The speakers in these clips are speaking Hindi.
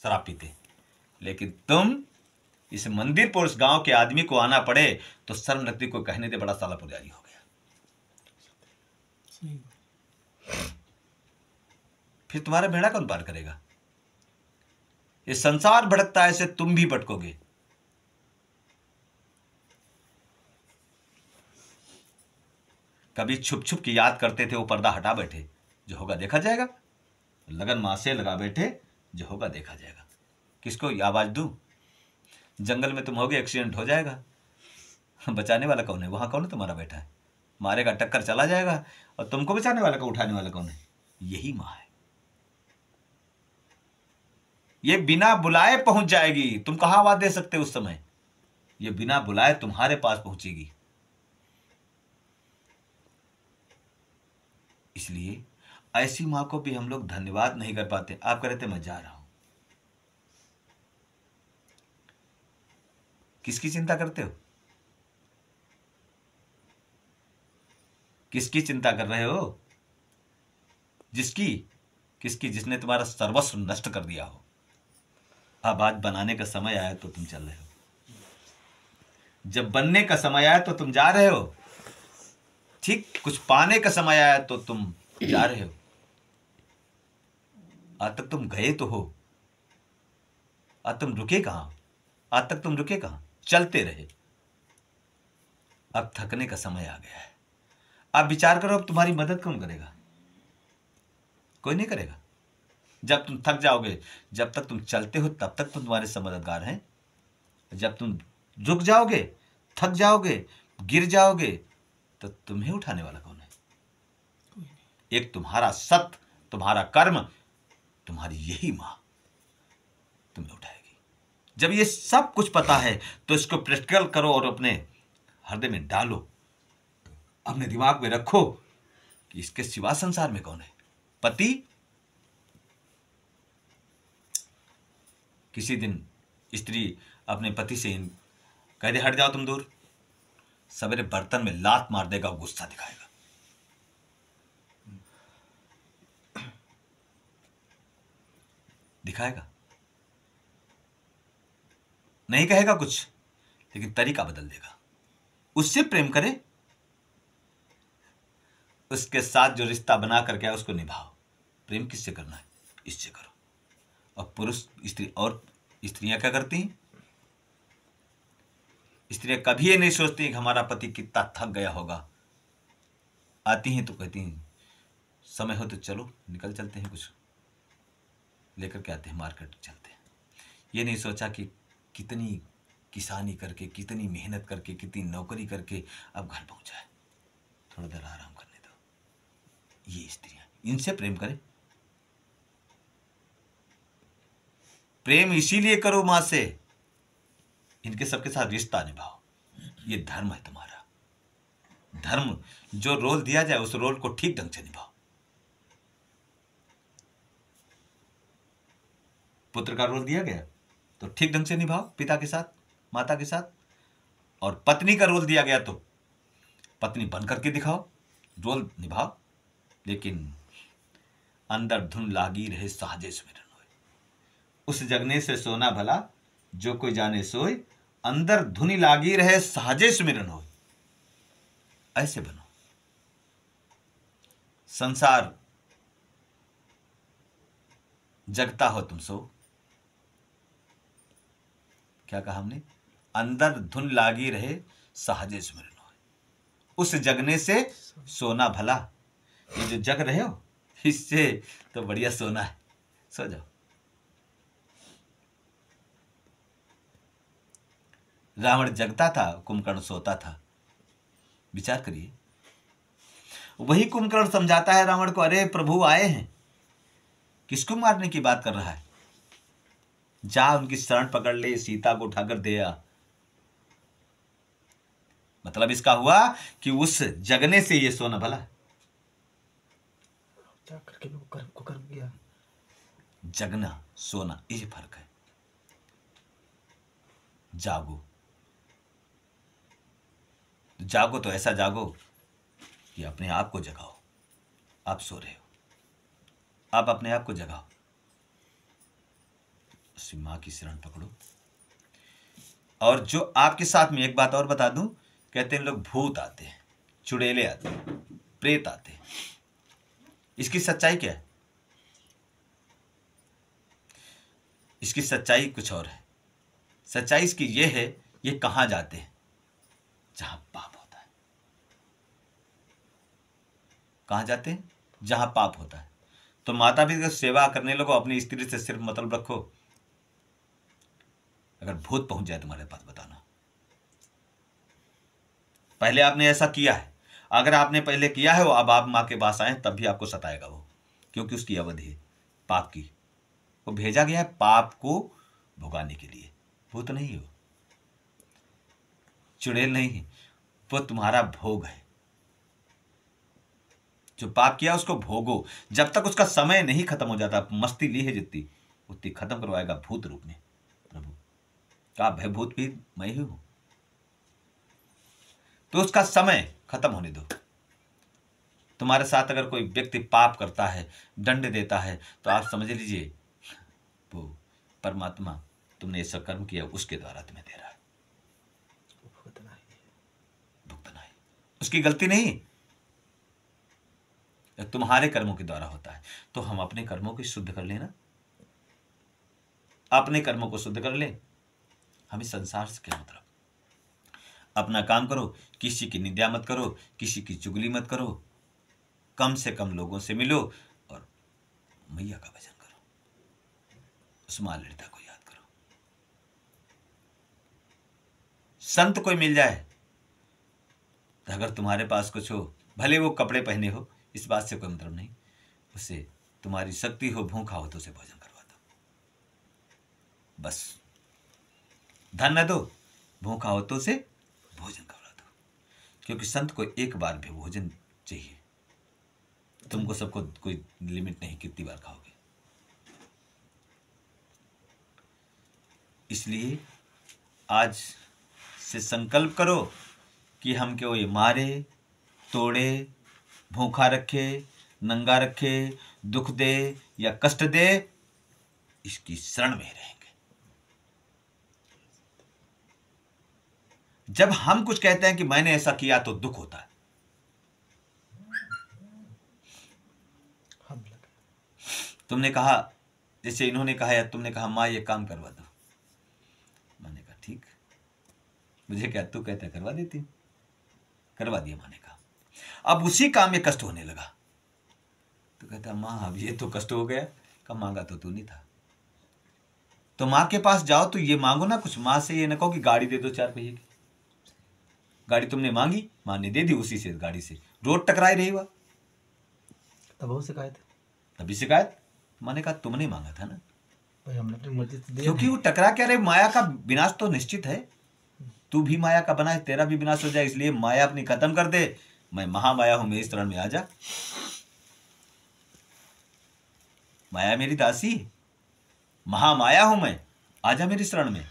शराब पीते, लेकिन तुम इस मंदिर पर उस गांव के आदमी को आना पड़े तो शर्म लगती, को कहने दे बड़ा साला पुजारी हो गया। फिर तुम्हारा बेड़ा कौन पार करेगा? ये संसार भटकता है, ऐसे तुम भी भटकोगे। कभी छुप छुप की याद करते थे, वो पर्दा हटा बैठे, जो होगा देखा जाएगा। लगन मां से लगा बैठे, जो होगा देखा जाएगा। किसको आवाज दूं? जंगल में तुम होगे, एक्सीडेंट हो जाएगा, बचाने वाला कौन है? वहां कौन है तुम्हारा बैठा है? मारेगा, टक्कर, चला जाएगा। और तुमको बचाने वाला, को उठाने वाला कौन है? यही मां है। ये बिना बुलाए पहुंच जाएगी। तुम कहां आवाज दे सकते उस समय? ये बिना बुलाए तुम्हारे पास पहुंचेगी। इसलिए ऐसी मां को भी हम लोग धन्यवाद नहीं कर पाते। आप कह रहे थे मैं जा रहा हूं, किसकी चिंता करते हो? किसकी चिंता कर रहे हो? जिसकी? किसकी? जिसने तुम्हारा सर्वस्व नष्ट कर दिया हो। अब आज बनाने का समय आया तो तुम चल रहे हो, जब बनने का समय आया तो तुम जा रहे हो। ठीक, कुछ पाने का समय आया तो तुम जा रहे हो। आज तक तुम गए तो हो, आज तुम रुके कहां? आज तक तुम रुके कहां? चलते रहे। अब थकने का समय आ गया है। आप विचार करो, अब तुम्हारी मदद कौन करेगा? कोई नहीं करेगा। जब तुम थक जाओगे, जब तक तुम चलते हो तब तक तुम तुम्हारे सब मददगार हैं। जब तुम रुक जाओगे, थक जाओगे, गिर जाओगे, तो तुम्हें उठाने वाला कौन है? एक तुम्हारा सत्य, तुम्हारा कर्म, तुम्हारी यही मां तुम्हें उठाएगी। जब ये सब कुछ पता है तो इसको प्रैक्टिकल करो और अपने हृदय में डालो, अपने दिमाग में रखो कि इसके सिवा संसार में कौन है? पति? किसी दिन स्त्री अपने पति से कह दे हट जाओ तुम दूर, सवेरे बर्तन में लात मार देगा, गुस्सा दिखाएगा। दिखाएगा नहीं, कहेगा कुछ, लेकिन तरीका बदल देगा। उससे प्रेम करे, उसके साथ जो रिश्ता बना करके आए उसको निभाओ। प्रेम किससे करना है? इससे करो। और पुरुष, स्त्री, और स्त्रियां क्या करती हैं? स्त्रियां कभी ये नहीं सोचती कि हमारा पति कितना थक गया होगा। आती हैं तो कहती हैं समय हो तो चलो, निकल चलते हैं, कुछ लेकर के आते हैं, मार्केट चलते हैं। ये नहीं सोचा कि कितनी किसानी करके, कितनी मेहनत करके, कितनी नौकरी करके अब घर पहुंचा है, थोड़ा देर आराम करने दो। ये स्त्रियां, इनसे प्रेम करें। प्रेम इसीलिए करो मां से, इनके सबके साथ रिश्ता निभाओ। ये धर्म है तुम्हारा। धर्म, जो रोल दिया जाए उस रोल को ठीक ढंग से निभाओ। पुत्र का रोल दिया गया तो ठीक ढंग से निभाओ, पिता के साथ, माता के साथ। और पत्नी का रोल दिया गया तो पत्नी बन करके दिखाओ, रोल निभाओ। लेकिन अंदर धुन लागी रहे साजे सुमिरन होए, उस जगने से सोना भला जो कोई जाने सोए, अंदर धुनी लागी रहे साजे सुमिरन होए। ऐसे बनो। संसार जगता हो तुम सो, क्या कहा हमने? अंदर धुन लागी रहे साजे सुमिरन होए, उस जगने से सोना भला। ये जो जग रहे हो, इससे तो बढ़िया सोना है, सो जाओ। रावण जगता था, कुंभकर्ण सोता था। विचार करिए। वही कुंभकर्ण समझाता है रावण को, अरे प्रभु आए हैं, किसको मारने की बात कर रहा है? जा उनकी शरण पकड़ ले, सीता को उठाकर दे आ। मतलब इसका हुआ कि उस जगने से ये सोना भला। करके को कर्म किया। जगना, सोना, ये फर्क है। जागो, जागो तो ऐसा जागो कि अपने आप को जगाओ। आप सो रहे हो, आप अपने आप को जगाओ। उसी माँ की शरण पकड़ो। और जो आपके साथ में, एक बात और बता दूं, कहते हैं लोग भूत आते हैं, चुड़ैले आते हैं, प्रेत आते हैं। इसकी सच्चाई क्या है? इसकी सच्चाई कुछ और है। सच्चाई इसकी ये है, ये कहाँ जाते हैं? जहां पाप होता है। कहाँ जाते हैं? जहां पाप होता है। तो माता पिता की सेवा करने लगो, अपनी स्त्री से सिर्फ मतलब रखो। अगर भूत पहुंच जाए तुम्हारे पास, बताना। पहले आपने ऐसा किया है, अगर आपने पहले किया है वो, अब आप माँ के पास आए तब भी आपको सताएगा वो, क्योंकि उसकी अवधि है पाप की। वो भेजा गया है पाप को भुगाने के लिए। भूत नहीं हो, चुड़ैल नहीं है, वो तुम्हारा भोग है। जो पाप किया उसको भोगो, जब तक उसका समय नहीं खत्म हो जाता। मस्ती ली है जितनी, उतनी खत्म करवाएगा भूत रूप में प्रभु का। भयभूत भी मैं ही हूं, तो उसका समय खत्म होने दो। तुम्हारे साथ अगर कोई व्यक्ति पाप करता है, दंड देता है, तो आप समझ लीजिए वो परमात्मा तुमने ऐसा कर्म किया उसके द्वारा तुम्हें दे रहा है। भुगतना है, उसकी गलती नहीं, तुम्हारे कर्मों के द्वारा होता है। तो हम अपने कर्मों को शुद्ध कर लेना, अपने कर्मों को शुद्ध कर ले। हमें संसार से क्या मतलब? अपना काम करो, किसी की निंदा मत करो, किसी की चुगली मत करो, कम से कम लोगों से मिलो और मैया का भजन करो, उस मां ललिता को याद करो। संत कोई मिल जाए तो अगर तुम्हारे पास कुछ हो, भले वो कपड़े पहने हो, इस बात से कोई मतलब नहीं, उससे तुम्हारी शक्ति हो, भूखा हो तो उसे भोजन करवा दो। बस धन न दो, भूखा हो तो उसे भोजन करवा दो, क्योंकि संत को एक बार भी भोजन चाहिए। तुमको सबको कोई लिमिट नहीं कितनी बार खाओगे। इसलिए आज से संकल्प करो कि हम क्यों ये मारे, तोड़े, भूखा रखे, नंगा रखे, दुख दे या कष्ट दे, इसकी शरण में रहेंगे। जब हम कुछ कहते हैं कि मैंने ऐसा किया तो दुख होता है। तुमने कहा, जैसे इन्होंने कहा या तुमने कहा माँ ये काम करवा दो, मैंने कहा ठीक, मुझे क्या तू कहता है करवा देती हूँ, करवा दिया। माँ ने कहा अब उसी काम में कष्ट होने लगा, तो कहता माँ अब ये तो कष्ट हो गया। कब मांगा तो तू नहीं था। तो माँ के पास जाओ तो ये मांगो ना कुछ, माँ से ये न कहो कि गाड़ी दे दो 4 पहिए की। गाड़ी तुमने मांगी, माँ ने दे दी, उसी से गाड़ी से रोड टकराई रही हुआ, तब वो शिकायत है, तभी शिकायत। माँ ने कहा तुमने मांगा था ना भाई, हमने अपनी मर्जी से दिया क्योंकि वो टकरा क्या रहे, माया का विनाश तो निश्चित है। तू भी माया का बना है, तेरा भी विनाश हो जाए, इसलिए माया अपनी खत्म कर दे। मैं महामाया हूं, मेरी शरण में आ जा। माया मेरी दासी, महामाया हूं मैं, आजा मेरी शरण में,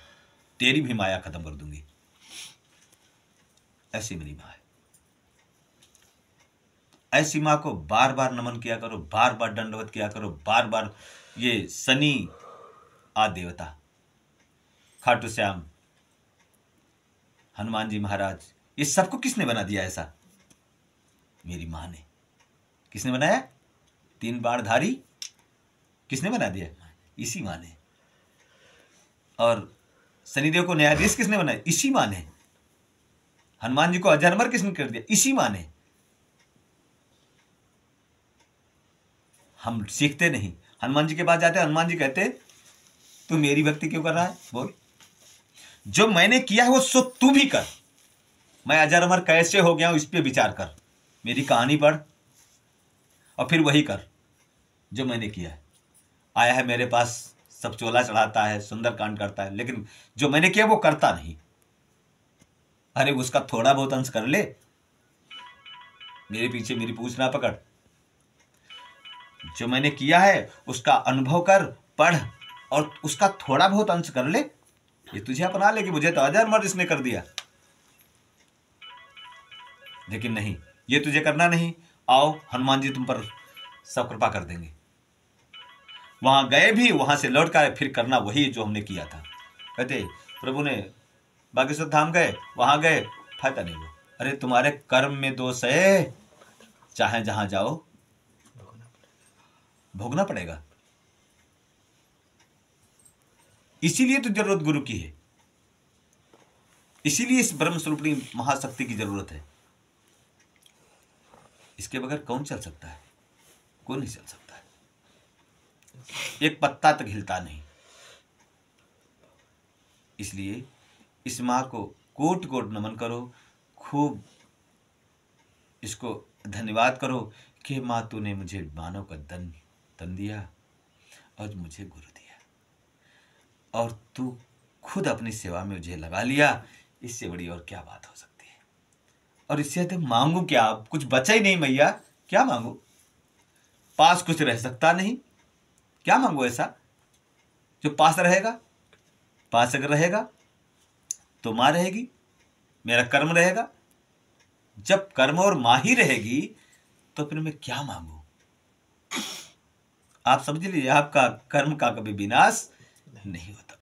तेरी भी माया खत्म कर दूंगी। ऐसी मेरी मां है। ऐसी मां को बार बार नमन किया करो, बार बार दंडवत किया करो, बार बार। ये शनि आदि देवता, खाटू श्याम, हनुमान जी महाराज, ये सबको किसने बना दिया ऐसा? मेरी मां ने। किसने बनाया? 3 बाणधारी किसने बना दिया? इसी मां ने। और शनिदेव को न्यायाधीश किसने बनाया? इसी मां ने। हनुमान जी को अजरमर किसने कर दिया? इसी मां ने। हम सीखते नहीं, हनुमान जी के पास जाते, हनुमान जी कहते तू मेरी भक्ति क्यों कर रहा है? बोल, जो मैंने किया है वो सो तू भी कर। मैं अजर अमर कैसे हो गया हूं इस पे विचार कर, मेरी कहानी पढ़ और फिर वही कर जो मैंने किया है। आया है मेरे पास, सब चोला चढ़ाता है, सुंदर कांड करता है, लेकिन जो मैंने किया वो करता नहीं। अरे उसका थोड़ा बहुत अंश कर ले, मेरे पीछे मेरी पूछ ना पकड़। जो मैंने किया है उसका अनुभव कर, पढ़ और उसका थोड़ा बहुत अंश कर ले। ये तुझे अपना ले कि मुझे तो अजर अमर इसने कर दिया, लेकिन नहीं, ये तुझे करना नहीं। आओ हनुमान जी तुम पर सब कृपा कर देंगे। वहां गए भी, वहां से लौट कर फिर करना वही जो हमने किया था। कहते प्रभु ने बागेश्वर धाम गए, वहां गए, फायदा नहीं हुआ। अरे तुम्हारे कर्म में दोष है, चाहे जहां जाओ भोगना पड़ेगा। इसीलिए तो जरूरत गुरु की है, इसीलिए इस ब्रह्म स्वरूपणी महाशक्ति की जरूरत है। इसके बगैर कौन चल सकता है? कोई नहीं चल सकता है। एक पत्ता तक हिलता नहीं। इसलिए इस मां को कोट कोट नमन करो, खूब इसको धन्यवाद करो कि मां तूने मुझे मानव का तन दिया और मुझे गुरु दिया, और तू खुद अपनी सेवा में मुझे लगा लिया। इससे बड़ी और क्या बात हो सकती है? और इससे अधिक मांगू क्या? अब कुछ बचा ही नहीं मैया, क्या मांगू? पास कुछ रह सकता नहीं, क्या मांगू ऐसा जो पास रहेगा? पास अगर रहेगा तो मां रहेगी, मेरा कर्म रहेगा। जब कर्म और मां ही रहेगी तो फिर मैं क्या मांगू? आप समझ लीजिए, आपका कर्म का कभी विनाश नहीं होता।